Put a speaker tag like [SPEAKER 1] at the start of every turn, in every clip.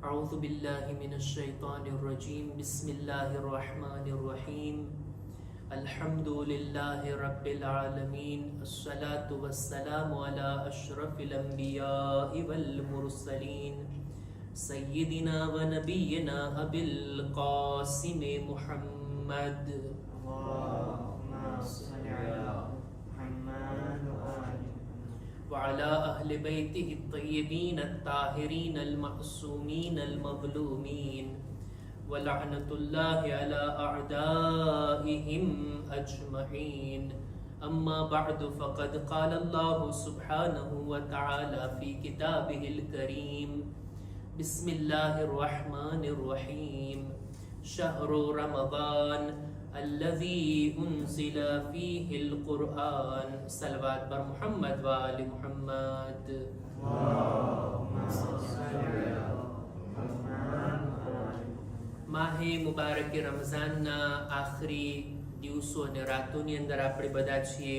[SPEAKER 1] أعوذ بالله من الشيطان الرجيم بسم الله الرحمن الرحيم الحمد لله رب العالمين الصلاة والسلام على أشرف الأنبياء والمرسلين سيدنا ونبينا أبي القاسم محمد
[SPEAKER 2] اللهم صل على محمد
[SPEAKER 1] وعلى أهل بيته الطيبين الطاهرين المعصومين المظلومين ولعنة الله على أعدائهم أجمعين أما بعد فقد قال الله سبحانه وتعالى في كتابه الكريم بسم الله الرحمن الرحيم شهر رمضان الذي أنزل فيه القرآن صلوات بر محمد وآل محمد
[SPEAKER 2] اللهم صل على محمد
[SPEAKER 1] માહે મુબારક રમઝાનના આખરી દિવસો અને રાતોની અંદર આપણે બધા છીએ.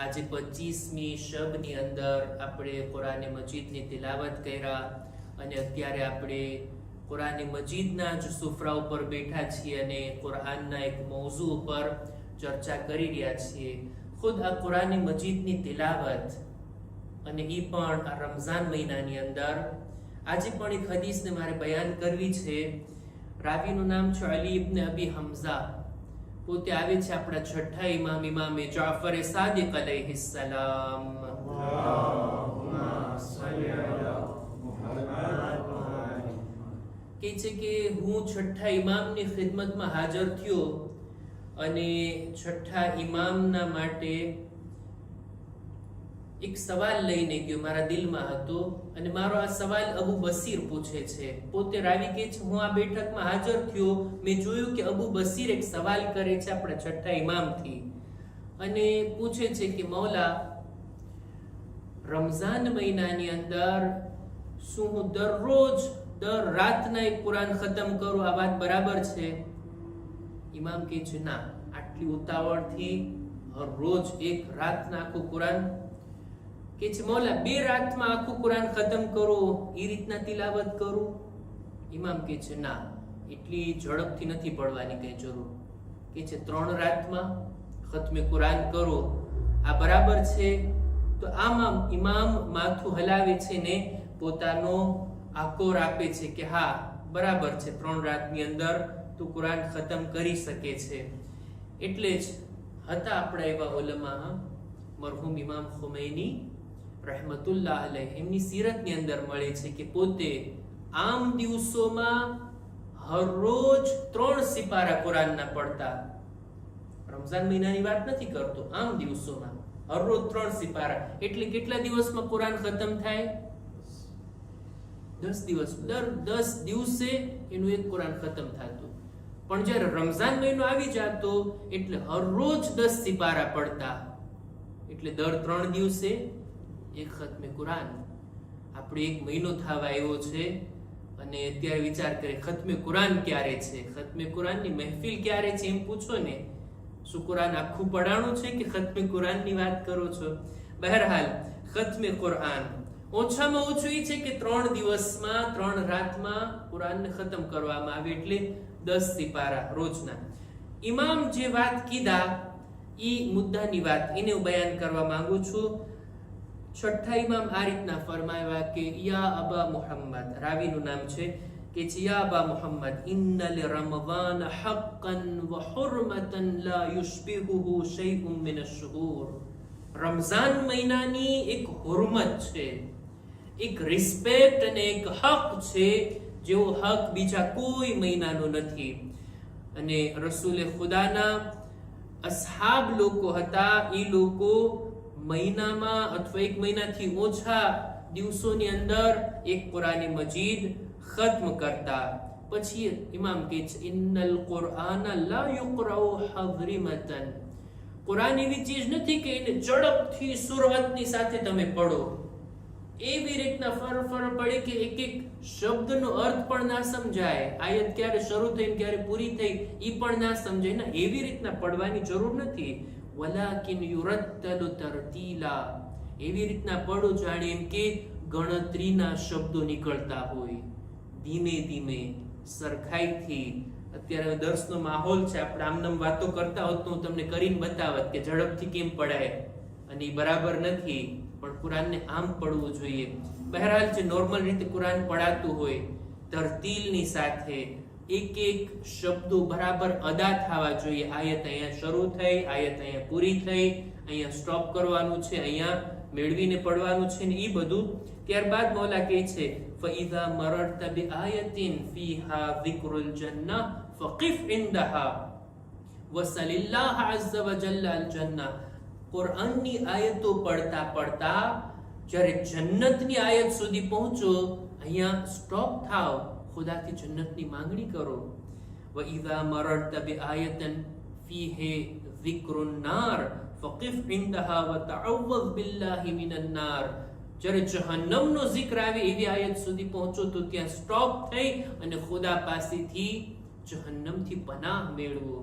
[SPEAKER 1] આજે 25મી શબની અંદર આપણે કુરાન મજીદની તિલાવત કર્યા અને અત્યારે આપણે કુરાન મજીદના જ સુફરા ઉપર બેઠા છીએ અને કુરાનના એક મૌઝુ ઉપર ચર્ચા કરી રહ્યા છીએ. ખુદ આ કુરાન મજીદની તિલાવત અને એ પણ આ રમઝાન મહિનાની અંદર આજે પણ એક હદીસને મારે બયાન કરવી છે. રાવીનું નામ છે અલી ઇબ્ન અબી હમઝા. પોતે આવે છે આપણા છઠ્ઠા ઇમામ ઇમામે જાફર સાદિક અલૈહિસ સલામ.
[SPEAKER 2] اللهم صل على محمد
[SPEAKER 1] કહે છે કે હું છઠ્ઠા ઇમામની ખિદમતમાં હાજર થયો અને છઠ્ઠા ઇમામના માટે એક સવાલ લઈને ગયો, મારા દિલમાં હતો અને મારો આ સવાલ અબુ બસીર પૂછે છે. પોતે રાવી કહે છે હું આ બેઠકમાં હાજર થયો, મેં જોયું કે અબુ બસીર એક સવાલ કરે છે આપણા છઠ્ઠા ઇમામથી અને પૂછે છે કે મૌલા, રમઝાન મહિનાની અંદર શું હું દરરોજ દર રાતના એક કુરાન ખતમ કરું, આ વાત બરાબર છે? ઇમામ કહે છે ના, આટલી ઉતાવળથી હર રોજ એક રાતના આખું કુરાન? કે છે મૌલા 2 રાતમાં આખું કુરાન ખતમ કરો એ રીતના તિલાવત કરું? ઇમામ કહે છે ના, એટલી ઝડપથી નથી પડવાની કઈ જરૂર. કે છે 3 રાતમાં ખતમે કુરાન કરો, આ બરાબર છે? તો આમાં ઇમામ માથું હલાવે છે ને પોતાનો આકોર આપે છે કે હા બરાબર છે, 3 રાતની અંદર તું કુરાન ખતમ કરી શકે છે. એટલે જ હતા આપણા એવા ઉલમા મરહુમ ઇમામ ખુમૈની રહેમતુલ્લાહ અલૈહ, એમની સીરતની અંદર મળે છે કે પોતે આમ દિવસોમાં હરરોજ 3 સિપારા કુરાનના પડતા. રમઝાન મહિનાની વાત નથી કરતો, આમ દિવસોમાં હરરોજ 3 સિપારા. એટલે કેટલા દિવસમાં કુરાન ખતમ થાય? 10 દિવસ. દર 10 દિવસે એનું એક કુરાન ખતમ થતું. પણ જ્યારે રમઝાન મહિનો આવી જતો એટલે હરરોજ 10 સિપારા પડતા. એટલે દર 3 દિવસે એક ખતમે કુરાન. આપણે 1 મહિનો થવા આવ્યો છે અને અત્યારે વિચાર કરે ખતમે કુરાન ક્યારે છે, ખતમે કુરાનની મહેફિલ ક્યારે છે એમ પૂછો ને, શું કુરાન આખું પઢાણું છે કે ખતમે કુરાનની વાત કરો છો? બહરહાલ ખતમે કુરાન ઓછામાં ઓછું એ છે કે 3 દિવસમાં 3 રાતમાં કુરાનને ખતમ કરવામાં આવે, એટલે 10 સિપારા રોજના. ઇમામ જે વાત કીધા એ મુદ્દાની વાત એને હું બયાન કરવા માંગુ છું. છઠ્ઠા ઇમામ આ રીતના ફરમાવ્યા કે યા અબા મુહમ્મદ, રાવીનું નામ છે કે યા અબા મુહમ્મદ ઇન્ન લિરમઝાન હક્કન વ હુરમતન લા યુશબિહુહુ શૈઉન મિન અશ-શુહૂર. રમઝાન મહિનાની એક હુરમત છે, એક રિસ્પેક્ટ અને એક હક છે જેવો હક બીજા કોઈ મહિનાનો નથી. અને રસૂલે ખુદાના અસહાબ લોકો હતા, એ લોકો મહિનામાં અથવા 1 મહિનાથી ઓછા દિવસોની અંદર એક કુરાન મજીદ ખત્મ કરતા. પછી ઇમામ કહે છે ઇન્નલ કુરઆન લા યુકરાઉ હઝરિમતન. કુરાન એવી ચીજ નથી કે એને ઝડપથી સુરતની સાથે તમે પઢો, એવી રીતના ફર પડે કે એક એક શબ્દનો અર્થ પણ ના સમજાય, આયત ક્યારે શરૂ થઈ ક્યારે પૂરી થઈ એ પણ ના સમજાય ને, એવી રીતના પડવાની જરૂર નથી. વલાકિન યુરત્તલુ તરતીલા. એવી રીતના પડો જાણે એમ કે ગણતરીના શબ્દો નીકળતા હોય, ધીમે ધીમે સરખાઈથી, અત્યારે દર્શનો માહોલ છે, આપણે આમનામ વાતો કરતા હોત તો હું તમને કરીને બતાવત કે ઝડપથી કેમ પડાય, અને એ બરાબર નથી, પણ કુરાનને આમ પડવું જોઈએ. બહેરહાલ જે નોર્મલ રીતે કુરાન પડાતું હોય, તરતીલની સાથે એક એક શબ્દો બરાબર અદા થવા જોઈએ. આયત અહીંયા શરૂ થઈ, આયત અહીંયા પૂરી થઈ, અહીંયા સ્ટોપ કરવાનું છે, અહીંયા મેળવીને પડવાનું છે, ને એ બધું. ત્યારબાદ મૌલા કહે છે فَإِذَا مَرَرْتَ بِآيَةٍ فِيهَا ذِكْرُ الْجَنَّةِ فَقِفْ عِنْدَهَا وَسَلِ اللَّهَ عَزَّ وَجَلَّ الْجَنَّةَ. કુરાનની આયતો પડતા પડતા જ્યારે જન્નતની આયત સુધી પહોંચો, અહીંયા સ્ટોપ થાવ, ખુદાથી જન્નતની માંગણી કરો. وَإِذَا مَرَرْتَ بِآيَةٍ فِيهِ ذِكْرُ النَّارِ فَقِفْ عِنْدَهَا وَتَعَوَّذْ بِاللَّهِ مِنَ النَّارِ. જ્યારે જહન્નમનો zikr આવે એવી આયત સુધી પહોંચો તો ત્યાં સ્ટોપ થઈ અને ખુદા પાસેથી જહન્નમથી પનાહ મેળવો.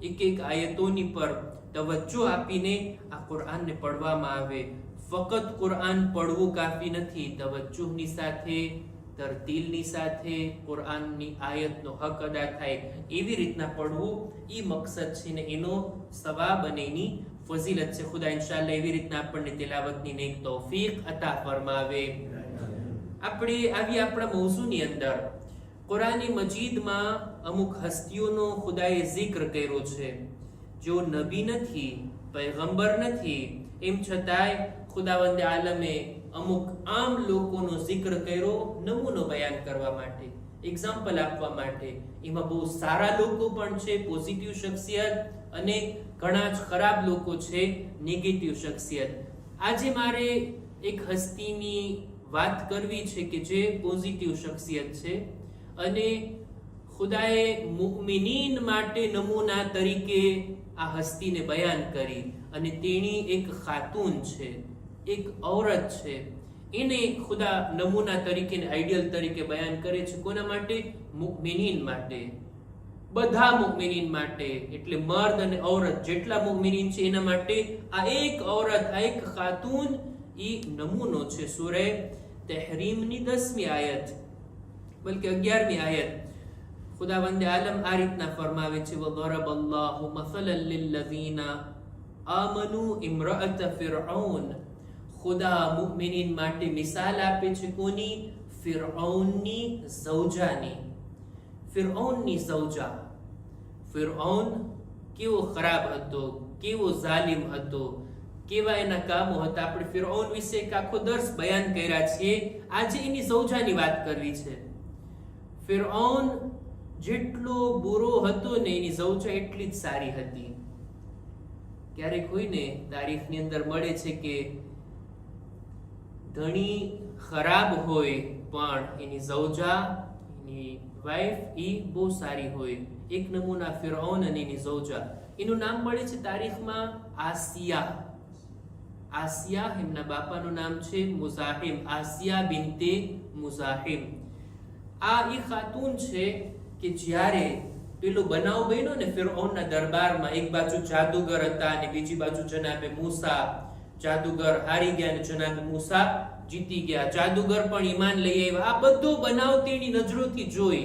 [SPEAKER 1] એક એક આયતોની પર તવજ્જો આપીને આ કુરાનને પઢવામાં આવે. ફક્ત કુરાન પડવું કાફી નથી, તવજ્જોની સાથે, તરતીલની સાથે કુરાનની આયતનો હક અદા થાય એવી રીતના પડવું, એ મકસદ છે ને એનો સવાબ અને એની ફઝીલત છે. ખુદા ઇન્શાઅલ્લાહ એવી રીતના આપણને તિલાવતની નેક તૌફીક અતા ફરમાવે. આપણે આપણા મૌઝૂની અંદર કુરાન મજીદમાં અમુક હસ્તીઓનો ખુદાએ zikr કર્યો છે, જેઓ નબી નથી, પૈગંબર નથી, એમ છતાંય ખુદાવંદે આલમે અમુક આમ લોકોનો zikr કર્યો નમૂનો બયાન કરવા માટે, એક્ઝામ્પલ આપવા માટે. એમાં બહુ સારા લોકો પણ છે, પોઝિટિવ શખ્સિયત, અને ઘણા જ ખરાબ લોકો છે, નેગેટિવ શખ્સિયત. આજે મારે એક હસ્તીની વાત કરવી છે કે જે પોઝિટિવ શખ્સિયત છે, અને ખુદાએ મુઅમિનીન માટે નમૂના તરીકે આ હસ્તીને બયાન કરી, અને તેણી એક ખાતુન છે, એક ઔરત છે. એને ખુદા નમૂના તરીકે, આઈડિયલ તરીકે બયાન કરે છે. કોના માટે? મુઅમિનીન માટે, બધા મુઅમિનીન માટે. એટલે મર્દ અને ઔરત જેટલા મુઅમિનીન છે એના માટે આ એક ઔરત, આ એક ખાતુન ઈ નમૂનો છે. સૂરે તહરીમની 10મી આયત, બલકે 11મી આયત, ખુદાવંદે આલમ આ રીતના ફરમાવે છે وَضَرَبَ اللَّهُ مَثَلًا لِلَّذِينَ آمَنُوا امْرَأَةَ فِرْعَوْنَ. ખુદા મુઅમિનીન માટે મિસાલ આપે છે. કોની? ફિરഔનની ઝૌજાની. ફિરૌનની ઝૌજા. ફિરૌન કેવો ખરાબ હતો, કેવો ઝાલિમ હતો, કેવા એના કામો હતા. આપણે ફિરૌન વિશે એક આખો દર્સ બયાન કર્યા છીએ. આજે એની ઝૌજાની વાત કરવી છે. ફિરૌન જેટલો બુરો હતો ને, એની ઝૌજા એટલી જ સારી હતી. ક્યારેક કોઈને તારીખની અંદર મળે છે કે ધણી ખરાબ હોય પણ એની ઝૌજા, એની વાઇફ ઈ બહુ સારી હોય. એક નમૂના ફિરૌન અને એની ઝૌજા. એનું નામ મળે છે તારીખમાં આસિયા. આસિયા, એમના બાપાનું નામ છે મુઝાહિમ, આસિયા બિનતે મુઝાહિમ. આ ઈ ખાતુન છે કે જ્યારે પેલો બનાવ બન્યો ને ફિરૌનના દરબારમાં, એક બાજુ જાદુગર હતા અને બીજી બાજુ જનાબે મૂસા. જાદુગર હારી ગયા અને જનાબે મૂસા જીતી ગયા. જાદુગર પણ ઈમાન લઈ આવ્યા. આ બધો બનાવ તેની નજરોથી જોઈ.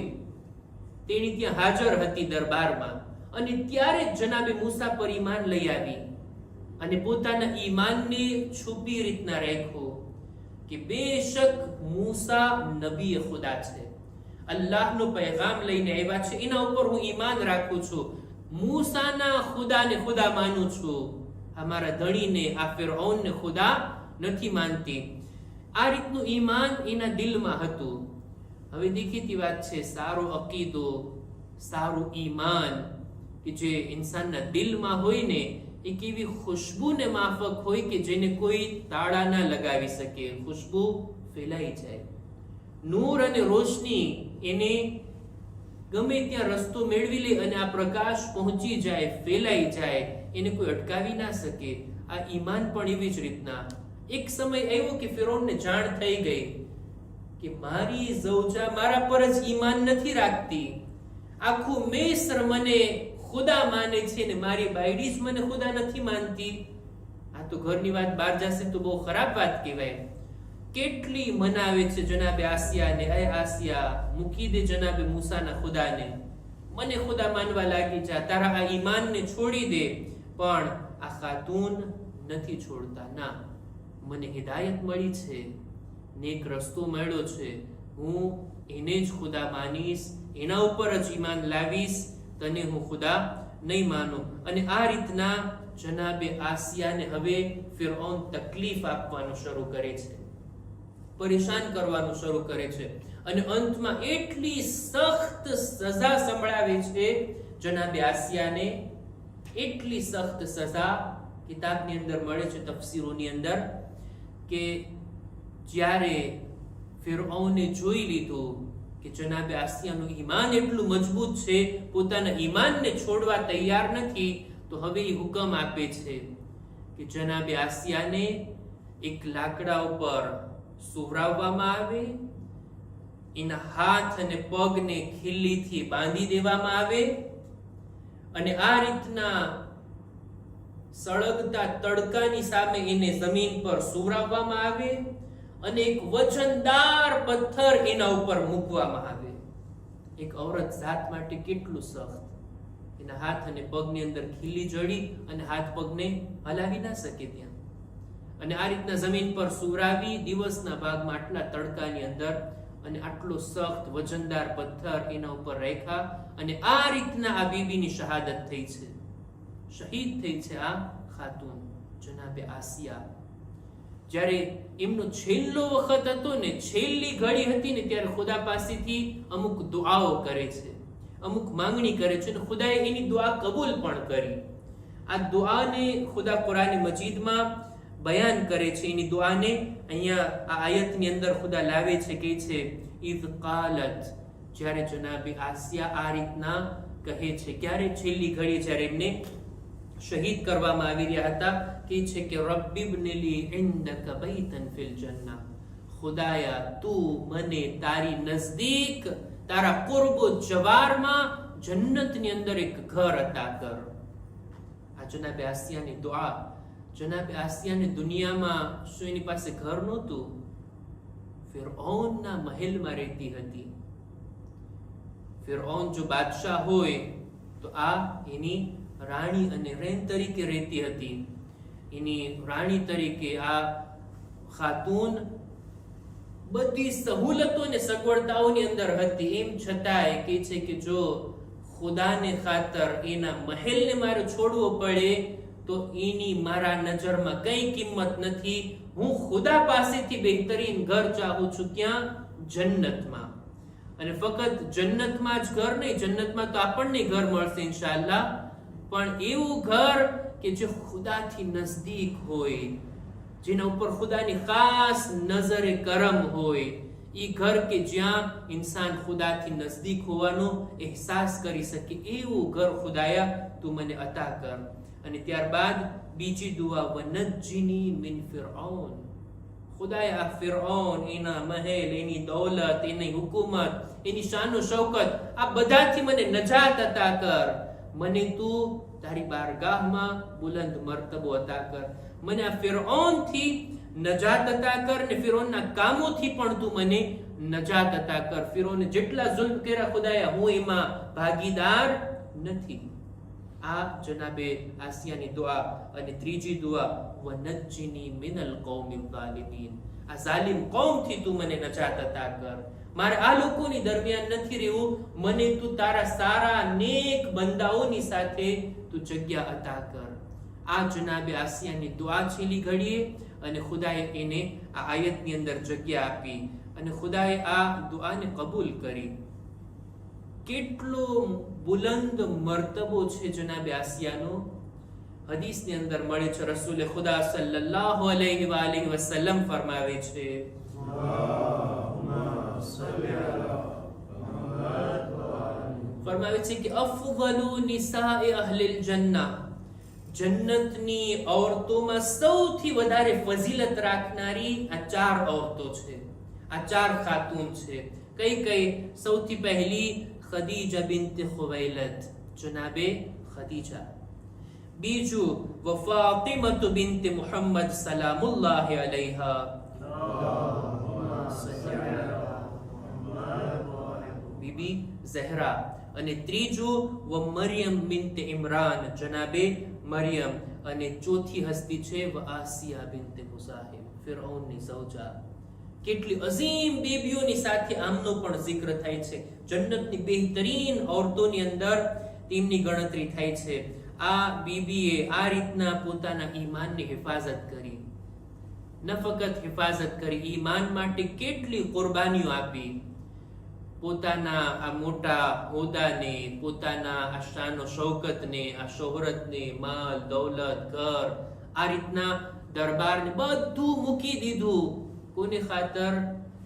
[SPEAKER 1] તેની ત્યાં હાજર હતી દરબારમાં, અને ત્યારે જનાબે મૂસા પર ઈમાન લઈ આવી અને પોતાના ઈમાનને છુપી રીતના રાખ્યો કે બેશક મૂસા નબી ખુદા છે, અલ્લાહનો પૈગામ લઈને આવ્યા છે, એના ઉપર હું ઈમાન રાખું છું. મૂસાના ખુદાને ખુદા માનું છું, અમારા ધણીને, આ ફિરૌનને ખુદા નથી માનતી. આ રીતનું ઈમાન એના દિલમાં હતું. હવે દેખીતી વાત છે, સારો અકીદો, સારું ઈમાન કે જે ઇન્સાનના દિલમાં હોય ને, એ કેવી ખુશ્બુને માફક હોય કે જેને કોઈ તાળા ના લગાવી શકે. ખુશ્બુ ફેલાઈ જાય. નૂર અને રોશની એને ગમે ત્યાં રસ્તો મેળવી લે અને આ પ્રકાશ પહોંચી જાય, ફેલાઈ જાય, એને કોઈ અટકાવી ના શકે. આ ઈમાન પણ એવી જ રીતના. એક સમય આવ્યો કે ફિરૌનને જાણ થઈ ગઈ કે મારી ઝૌજા મારા પર જ ઈમાન નથી રાખતી, આખું મિસ્ર મને ખુદા માને છે ને મારી બાયડી જ મને ખુદા નથી માનતી. આ તો ઘરની વાત બહાર જશે તો બહુ ખરાબ વાત કહેવાય. કેટલી મનાવે છે જનાબે આસિયાને, એ આસિયા મૂકી દે જનાબે મૂસાના ખુદાને, મને ખુદા માનવા લાગી જા, તારા આ ઈમાનને છોડી દે. પણ આ ખાતૂન નથી છોડતા. ના, મને હિદાયત મળી છે, નેક રસ્તો મળ્યો છે, હું એને જ ખુદા માનીશ, એના ઉપર જ ઈમાન લાવીશ, તને હું ખુદા નહીં માનું. અને આ રીતના જનાબે આસિયાને હવે ફિરૌન તકલીફ આપવાનું શરૂ કરે છે, પરેશાન કરવાનું શરૂ કરે છે. અને અંતમાં એટલી સખ્ત સજા સંભળાવે છે જનાબે આસિયાને, એટલી સખ્ત સજા કિતાબની અંદર મળે છે, તફસીરોની અંદર, કે જ્યારે ફિરૌને જોઈ લીધું કે જનાબે આસિયાનું ઈમાન એટલું મજબૂત છે, પોતાના ઈમાનને છોડવા તૈયાર નથી, તો હવે એ હુકમ આપે છે કે જનાબે આસિયાને એક લાકડા ઉપર સુવરાવવામાં આવે, એના હાથ અને પગને ખીલીથી બાંધી દેવામાં આવે, અને આ રીતના સળગતા તડકાની સામે એને જમીન પર સુવરાવવામાં આવે, અને એક વજનદાર પથ્થર એના ઉપર મૂકવામાં આવે. એક ઔરત જાત માટે કેટલું સખ્ત, એના હાથ અને પગની અંદર ખીલી જડી અને હાથ પગને હલાવી ના શકે ત્યાં, અને આ રીતના જમીન પર સુવરાવી દિવસના ભાગમાં આટલા તડકાની અંદર, અને આટલો સખ્ત વજનદાર પથ્થર એના ઉપર રાખ્યા, અને આ રીતના આ બીબીની શહાદત થઈ છે, શહીદ થઈ છે આ ખાતૂન જનાબે આસિયા. જ્યારે એમનો છેલ્લો વખત હતો ને, છેલ્લી ઘડી હતી ને, ત્યારે ખુદા પાસેથી અમુક દુઆઓ કરે છે, અમુક માંગણી કરે છે, અને ખુદાએ એની દુઆ કબૂલ પણ કરી. આ દુઆને ખુદા કુરાન મજીદમાં બયાન કરે છે, એની દુઆને અહીંયા આ આયતની અંદર ખુદા લાવે છે, કહે છે ઇઝ કાલત, જ્યારે જનાબે આસિયા આ રીતના કહે છે, ક્યારે છેલ્લી ઘડી જ્યારે એમને શહીદ કરવામાં આવી રહ્યા હતા, કહે છે કે રબ્બિબનિલી ઇન્દકા બૈતન ફિલ જન્નહ, ખુદાયા તું મને તારી નજદીક, તારા કુર્બ જવારમાં જન્નતની અંદર એક ઘર અતા કર. આ જનાબે આસિયાની દુઆ. જનાબે આસિયાની દુનિયામાં શું એની પાસે ઘર નહોતું? ફિરૌનના મહેલમાં રહેતી હતી. ફિરૌન જો બાદશાહ હોય તો આ એની રાણી અને રેન તરીકે રહેતી હતી. એની રાણી તરીકે આ ખાતૂન બધી સહુલતો અને સગવડતાઓની અંદર હતી. એમ છતાંય કહે છે કે જો ખુદાને ખાતર એના મહેલને મારે છોડવો પડે તો એની મારા નજરમાં કઈ કિંમત નથી. હું ખુદા પાસેથી બહેતરીન ઘર ચાહું છું. ક્યાં? જન્નતમાં. અને ફક્ત જન્નતમાં જ ઘર નહીં, જન્નતમાં તો આપણને ઘર મળશે ઇન્શાઅલ્લાહ, પણ એવું ઘર કે જે ખુદાથી નજદીક હોય, જેના ઉપર ખુદાની ખાસ નજરે કરમ હોય. એ ઘર કે જ્યાં ઇન્સાન ખુદાથી નજદીક હોવાનો અહેસાસ કરી શકે, એવું ઘર ખુદાયા તું મને અતા કર. અને ત્યારબાદ બીજી દુઆ, વનજ્જિની મિન ફિરૌન, ખુદાએ આ ફિરૌન, એના મહેલ, એની દૌલત, એની હુકુમત, એની શાનો શૌકત, આ બધાથી મને નજાત અતા કર. મને તું તારી બારગાહમાં બુલંદ મર્તબો અતા કર. મને આ ફિરૌનથી નજાત અતા કર, ને ફિરૌનના કામોથી પણ તું મને નજાત અતા કર. ફિરૌને જેટલા જુલ્મ કર્યા ખુદાયા, હું એમાં ભાગીદાર નથી. આ જનાબે આસિયાની દુઆ. અને ત્રીજી દુઆ, વનજ્જિની મિનલ કૌમિલ ઝાલિમીન, આ ઝાલિમ કૌમથી તું મને નજાત અતા કર. મારે આ લોકોની દરમિયાન નથી રહેવું, મને તું તારા સારા નેક બંદાઓની સાથે તું જગ્યા અતા કર. આ જનાબે આસિયાની દુઆ છેલ્લી ઘડીએ, અને ખુદાએ એને આ આયતની અંદર જગ્યા આપી, અને ખુદાએ આ દુઆને કબૂલ કરી. કેટલો બુલંદ મર્તબો છે જનાબે આસિયાનો. હદીસની અંદર મળે છે, રસૂલ ખુદા સલ્લલ્લાહુ અલૈહિ વાલિહિ વસલ્લમ ફરમાવે છે, ફરમાવે છે કે અફઝલુ નિસાએ અહલિલ જન્નહ, જન્નતની ઔરતોમાં સૌથી વધારે ફઝીલત રાખનારી આ ચાર ઔરતો છે, આ ચાર ખાતૂન છે. કઈ કઈ? સૌથી પહેલી ખદીજા બિન્ત ખુવૈલદ, જનાબે ખદીજા. બીજું વફાતિમા બિન્ત મુહમ્મદ સલામુલ્લાહ અલૈહા. બીબી ઝહરા, અને ત્રીજું વ મરિયમ બિન્તે ઇમરાન, જનાબે મરિયમ, અને ચોથી હસ્તી છે વ આસિયા બિન્તે મુઝાહિમ, ફિરૌનની ઝૌજા. કેટલી અઝીમ બેબીઓની સાથે આમનો પણ જિક્ર થાય છે. જન્નતની બહેતરીન ઔરતોની અંદર તેમની ગણતરી થાય છે. આ બીબીએ આ રીતના પોતાના ઈમાનની હિફાજત કરી, ન ફક્ત હિફાજત કરી, ઈમાન માટે કેટલી કુરબાનીઓ આપી. પોતાના આ મોટા હોદ્દાને, પોતાના આ શાનો શૌકતને, આ શોહરતને, માલ દૌલત, ઘર, આ રીતના દરબારને બધું મૂકી દીધું. કોને ખાતર?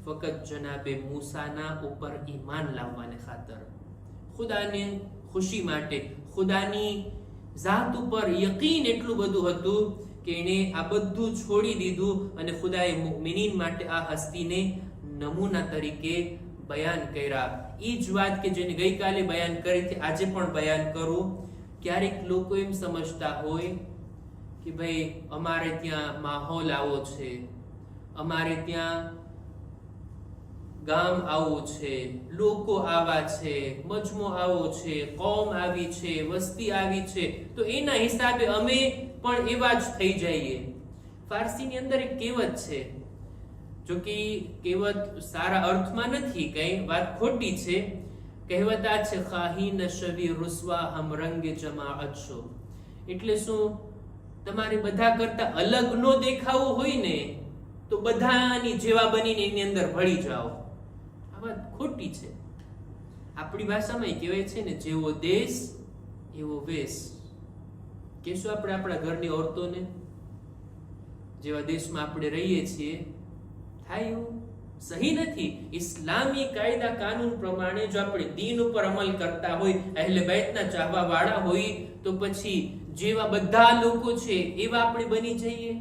[SPEAKER 1] ફક્ત જનાબે મૂસાના ઉપર ઈમાન લાવવાને ખાતર, ખુદાને ખુશી માટે, ખુદાની ઝાત ઉપર યકીન એટલું બધું હતું કે એને આ બધું છોડી દીધું અને ખુદાએ મુમિનીન માટે આ હસ્તીને નમૂના તરીકે બયાન કર્યા. એ જ વાત કે જેને ગઈકાલે બયાન કરી હતી આજે પણ બયાન કરું. ક્યારેક લોકો એમ સમજતા હોય કે ભાઈ અમારે ત્યાં માહોલ આવો છે, અમારે ત્યાં ગામ આવું છે, લોકો આવા છે, મજમો આવો છે, કોમ આવી છે, વસ્તી આવી છે, તો એના હિસાબે અમે પણ એવા જ થઈ જઈએ. ફારસીની અંદર એક કહેવત છે, જો કે કહેવત સારા અર્થમાં નથી, કઈ વાત ખોટી છે. કહેવત આ છે, ખાહી નશવી રૂસવા હમ રંગ જમાઅત છો. એટલે શું? તમારે બધા કરતા અલગ નો દેખાવું હોય ને તો બધાની જેવા બનીને એની અંદર ભળી જાઓ. આ વાત ખોટી છે. આપણી ભાષામાં કહેવાય છે ને, જેવો દેશ એવો વેશ. કહેશું આપણે આપણા ઘરની ઓરતોને, જેવા દેશમાં આપણે રહીએ છીએ, થાય એવું સહી નથી. ઇસ્લામી કાયદા કાનૂન પ્રમાણે જો આપણે દીન ઉપર અમલ કરતા હોય, અહેલે બેતના ચાહવા વાળા હોય, તો પછી જેવા બધા લોકો છે એવા આપણે બની જઈએ.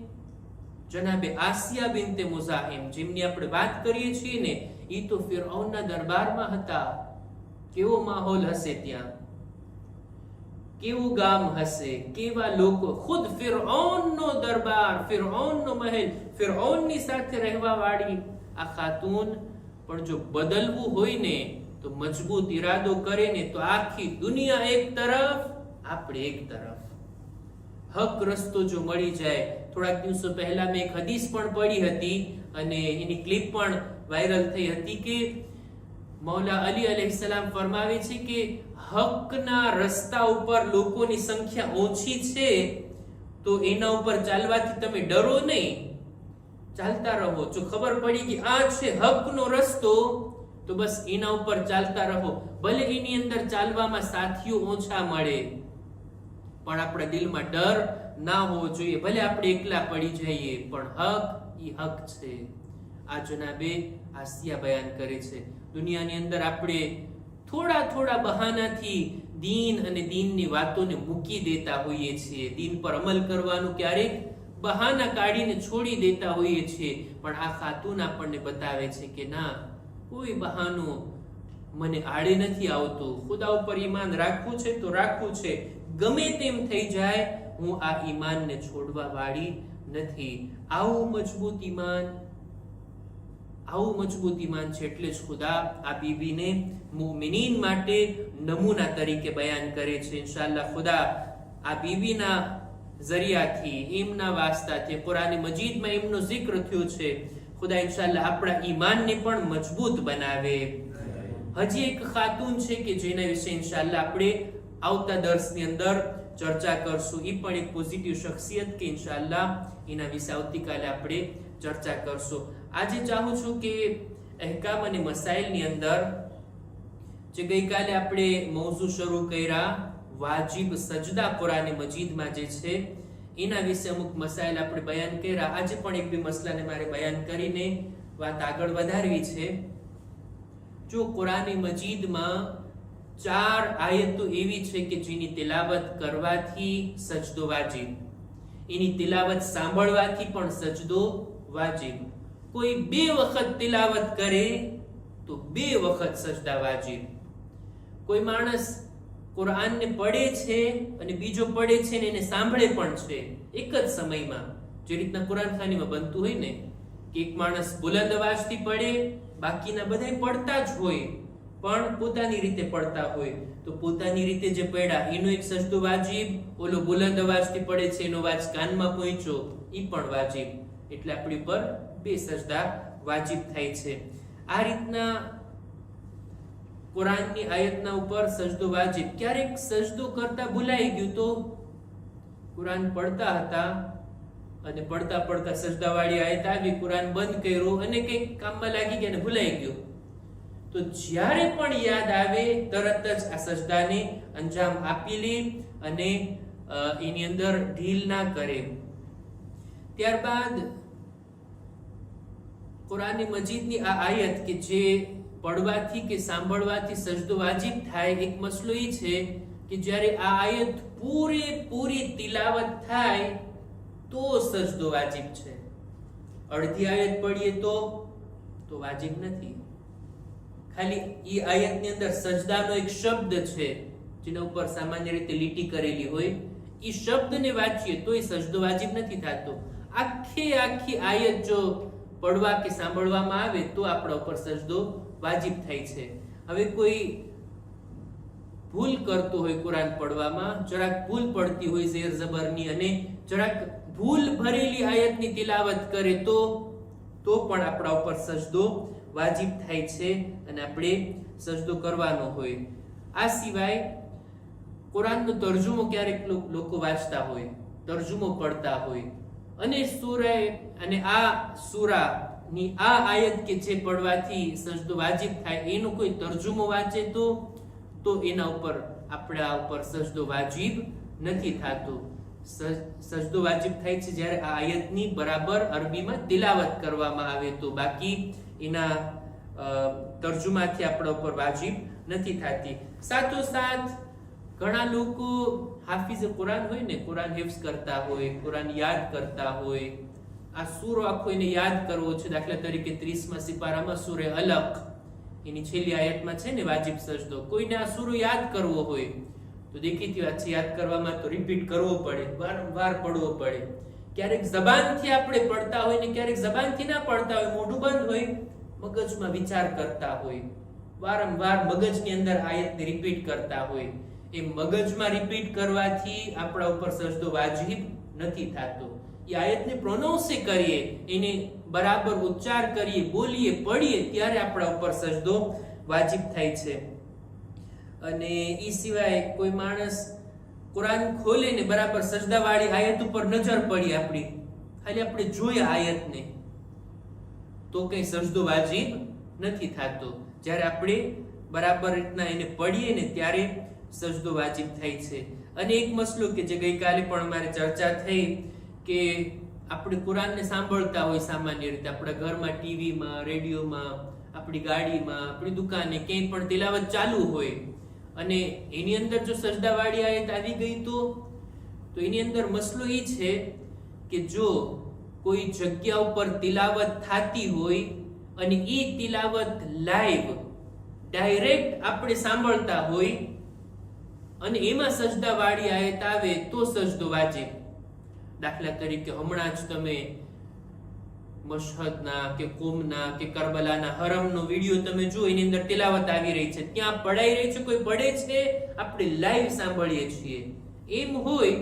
[SPEAKER 1] જનાબે આસિયા બિન્તે મુઝાહિમ, જેમની આપણે વાત કરીએ છીએ ને, એ તો ફિરૌનના દરબારમાં હતા. કેવો માહોલ હશે ત્યાં, કેવું ગામ હશે, કેવા લોકો. ખુદ ફિરૌનનો દરબાર, ફિરૌનનો મહેલ, ફિરૌનની સાથે રહેવા વાળી આ ખાતુન પણ જો બદલવું હોય ને તો મજબૂત ઈરાદો કરે ને તો આખી દુનિયા એક તરફ, આપણે એક તરફ. હક રસ્તો જો મળી જાય. થોડાક દિવસો પહેલા મેં એક હદીસ પણ પઢી હતી અને એની ક્લિપ પણ વાયરલ થઈ હતી કે મૌલા અલી અલૈહિસ્સલામ ફરમાવે છે કે હકના રસ્તા ઉપર લોકોની સંખ્યા ઓછી છે તો એના ઉપર ચાલવાથી તમે ડરો નહીં, ચાલતા રહો. જો ખબર પડી કે આ છે હકનો રસ્તો તો બસ એના ઉપર ચાલતા રહો. ભલે એની અંદર ચાલવામાં સાથીઓ ઓછા મળે પણ આપણા દિલમાં ડર ના હોવો જોઈએ. ભલે આપણે એકલા પડી જઈએ પણ હક ઈ હક છે. આ જનાબે આસિયા બયાન કરે છે. દુનિયાની અંદર આપણે થોડા થોડા બહાનાથી દીન અને દીનની વાતોને મૂકી દેતા હોઈએ છીએ. દીન પર અમલ કરવાનું ક્યારેક બહાના કાઢીને છોડી દેતા હોઈએ છીએ. પણ આ ખાતુન આપણને બતાવે છે કે ના, કોઈ બહાનું મને આડે નથી આવતું. ખુદા ઉપર ઈમાન રાખવું છે તો રાખવું છે, ગમે તેમ થઈ જાય, હું આ ઈમાનને છોડવા વાળી નથી. આવું મજબૂત ઈમાન છે. એટલે જ ખુદા આ બીબીને મુમિનીન માટે નમૂના તરીકે બયાન કરે છે. ઇન્શાઅલ્લાહ ખુદા આ બીબીના ઝરિયાથી, એમના વાસ્તાથી, કુરાન મજીદમાં એમનો જિક્ર થયો છે. ખુદા ઇન્શાઅલ્લાહ આપણા ઈમાનને પણ મજબૂત બનાવે. હજી એક ખાતુન છે કે જેના વિશે ઇન્શાઅલ્લાહ આપણે આવતા દર્સની અંદર ચર્ચા કરશું. એ પણ એક પોઝિટિવ શખ્સિયત કે ઇન્શાઅલ્લાહ એના વિશે આવતીકાલે આપણે ચર્ચા કરશું. આજે ચાહું છું કે અહેકામ અને મસાઇલની અંદર જે ગઈકાલે આપણે મૌઝુ શરૂ કર્યા, વાજિબ સજદા કુરાન મજીદમાં જે છે એના વિશે અમુક મસાઇલ આપણે બયાન કર્યા. આજે પણ એક બે મસલાને મારે બયાન કરીને વાત આગળ વધારવી છે. જો કુરાન મજીદમાં 4 આયતો એવી છે કે જેની તિલાવત કરવાથી સજદો વાજિબ, એની તિલાવત સાંભળવાથી પણ સજદો વાજિબ. કોઈ 2 વખત તિલાવત કરે તો 2 વખત સજદા વાજિબ. કોઈ માણસ કુરાનને પડે છે અને બીજો પડે છે ને એને સાંભળે પણ છે એક જ સમયમાં, જે રીતના કુરાન ખાનીમાં બનતું હોય ને કે એક માણસ બુલંદ અવાજથી પડે, બાકીના બધા પડતા જ હોય, પણ પોતાની રીતે પડતા હોય તો પોતાની રીતે જે પડ્યા એનો એક સજદો વાજીબ, ઓલો બુલંદ અવાજથી પડે છે એનો અવાજ કાનમાં પહોંચ્યો ઈ પણ વાજીબ, એટલે આપણી પર 2 સજદા વાજીબ થાય છે. આ રીતના કુરાનની આયતના ઉપર સજદો વાજીબ. ક્યારેક સજદો કરતા ભૂલાઈ ગયું તો કુરાન પડતા હતા અને પડતા પડતા સજદાવાળી આયત આવી, કુરાન બંધ કર્યું અને કંઈક કામમાં લાગી ગયા અને ભૂલાઈ ગયું, તો જ્યારે પણ યાદ આવે તરત જ આ સજદાને અંજામ આપી લે અને એની અંદર ઢીલ ના કરે. ત્યારબાદ કુરાન મજીદની આ આયત કે જે પડવાથી કે સાંભળવાથી સજદો વાજીબ થાય, એક મસલો એ છે કે જ્યારે આ આયત પૂરી તિલાવત થાય તો સજદો વાજીબ છે. અડધી આયત પડીએ તો વાજીબ નથી. ખાલી ઈ આયતની અંદર સજદાનો એક શબ્દ છે જેના ઉપર સામાન્ય રીતે લીટી કરેલી હોય, ઈ શબ્દને વાંચીએ તો એ સજદો વાજીબ નથી થતો. આખી આયત જો પડવા કે સાંભળવામાં આવે તો આપણા ઉપર સજદો વાજીબ થાય છે. હવે કોઈ ભૂલ કરતો હોય કુરાન પડવામાં, જરાક ભૂલ પડતી હોય ઝેર ઝબરની અને જરાક ભૂલ ભરેલી આયતની તિલાવત કરે તો પણ આપણા ઉપર સજદો વાજીબ થાય છે અને આપણે સજદો કરવાનો હોય. આ સિવાય કુરાનનો તર્જુમો ક્યારેક લોકો વાંચતા હોય, તર્જુમો પડતા હોય અને આ સૂરાની આ આયત કે જે પડવાથી સજદો વાજીબ થાય એનો કોઈ તર્જુમો વાંચે તો એના ઉપર આપણા ઉપર સજદો વાજીબ નથી થતો. સજદો વાજીબ થાય છે જ્યારે આ આયતની બરાબર અરબીમાં તિલાવત કરવામાં આવે તો, બાકી એના તર્જુમાથી આપણા ઉપર વાજીબ નથી થતી. સાથોસાથ ઘણા લોકો હાફિઝ કુરાન હોય ને, કુરાન હિફ્ઝ કરતા હોય, કુરાન યાદ કરતા હોય, આ સૂરો આખો એને યાદ કરવો છે. દાખલા તરીકે 30મા સિપારામાં સૂરે અલક એની છેલ્લી આયતમાં છે ને વાજીબ સજદો. કોઈને આ સૂરો યાદ કરવો હોય તો દેખીતી વાત છે, યાદ કરવામાં તો રિપીટ કરવો પડે, વારંવાર પડવો પડે. ક્યારેક જબાનથી આપણે પડતા હોય ને ક્યારેક જબાનથી ના પડતા હોય, મોઢું બંધ હોય, મગજમાં વિચાર કરતા હોય, વારંવાર મગજની અંદર આયતને રિપીટ કરતા હોય. એ મગજમાં રિપીટ કરવાથી આપણા ઉપર સજદો વાજીબ નથી થતો. એ આયતને પ્રોનાઉન્સ કરીએ, એને બરાબર ઉચ્ચાર કરીએ, બોલીએ, પઢીએ ત્યારે આપણા ઉપર સજદો વાજીબ થાય છે. અને એ સિવાય કોઈ માણસ કુરાન ખોલે ને બરાબર સજદાવાળી આયત ઉપર નજર પડી આપણી, ખાલી આપણે જોયા આયતને, તો કઈ સજદો વાજીબ નથી થતો. જ્યારે આપણે બરાબર રીતના એને પઢીએ ને ત્યારે સજદો વાજીબ થાય છે. અને એક મસલો કે જે ગઈકાલે પણ અમારે ચર્ચા થઈ કે આપણે કુરાનને સાંભળતા હોય સામાન્ય રીતે આપણા ઘરમાં, ટીવીમાં, રેડિયોમાં, આપણી ગાડીમાં, આપણી દુકાને ક્યાંય પણ તિલાવત ચાલુ હોય અને એની અંદર જો સજદાવાળી આયત આવી ગઈ તો એની અંદર મસલો એ છે કે જો કોઈ જગ્યા ઉપર તિલાવત થતી હોય અને એ તિલાવત લાઈવ ડાયરેક્ટ આપણે સાંભળતા હોય અને એમાં સજદાવાળી આયત આવે તો સજદો વાજીબ. દાખલા તરીકે હમણાં જ તમે મશહદના કે કુમના કે કરબલાના હરમનો વિડિયો તમે જો, એની અંદર તિલાવત આવી રહી છે, ત્યાં પડાઈ રહી છે, કોઈ પડે છે, આપણે લાઈવ સાંભળીએ છીએ. એમ હોય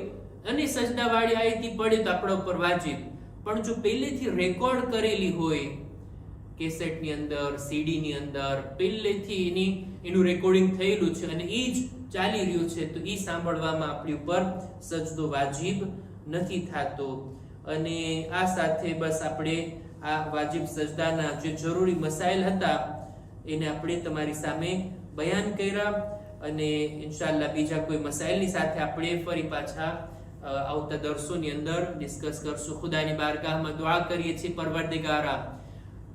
[SPEAKER 1] અને સજદાવાળી આયત પડે તો આપણા ઉપર વાજીબ. પણ જો પહેલેથી રેકોર્ડ કરેલી હોય, કેસેટની અંદર, સીડીની અંદર પહેલેથી એનું રેકોર્ડિંગ થયેલું છે અને એ જ ચાલી રહ્યું છે તો એ સાંભળવામાં આપણી ઉપર સજદો વાજીબ નથી થતો. અને આ સાથે બસ આપણે આ વાજીબ સજદાના જે જરૂરી મસાઇલ હતા એને આપણે તમારી સામે બયાન કર્યા અને ઇન્શાઅલ્લાહ બીજા કોઈ મસાઇલની સાથે આપણે ફરી પાછા આવતા દર્સોની અંદર ડિસ્કસ કરશું. ખુદાની બારગાહમાં દુઆ કરીએ છીએ, પરવરદિગારા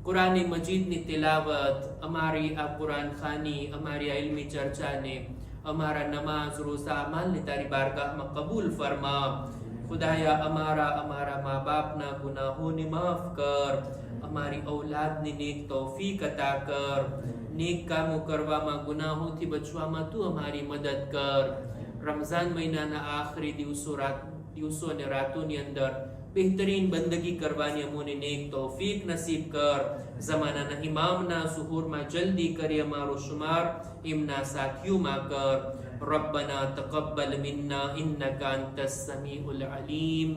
[SPEAKER 1] કુરાન મજીદની તિલાવત, અમારી આ કુરાન ખાની, અમારી આ ઇલ્મી ચર્ચાને, અમારા નમાઝ, રોઝા, અમલને તારી બારગાહમાં કબૂલ ફરમા. ખુદાયા અમારા મા બાપના ગુનાહોને માફ કર, અમારી ઔલાદને નેક તૌફીક અતા કર, નેક કામો કરવામાં, ગુનાહોથી બચવામાં તું અમારી મદદ કર. રમઝાન મહિનાના આખરી દિવસો અને રાતોની અંદર બહેતરીન બંદગી કરવાની અમોને નેક તૌફીક નસીબ કર. ઝમાનાના ઇમામના સુહુરમાં જલ્દી કરી અમારો શુમાર એમના સાથીઓમાં કર. ربنا تقبل منا إنك أنت السميع العليم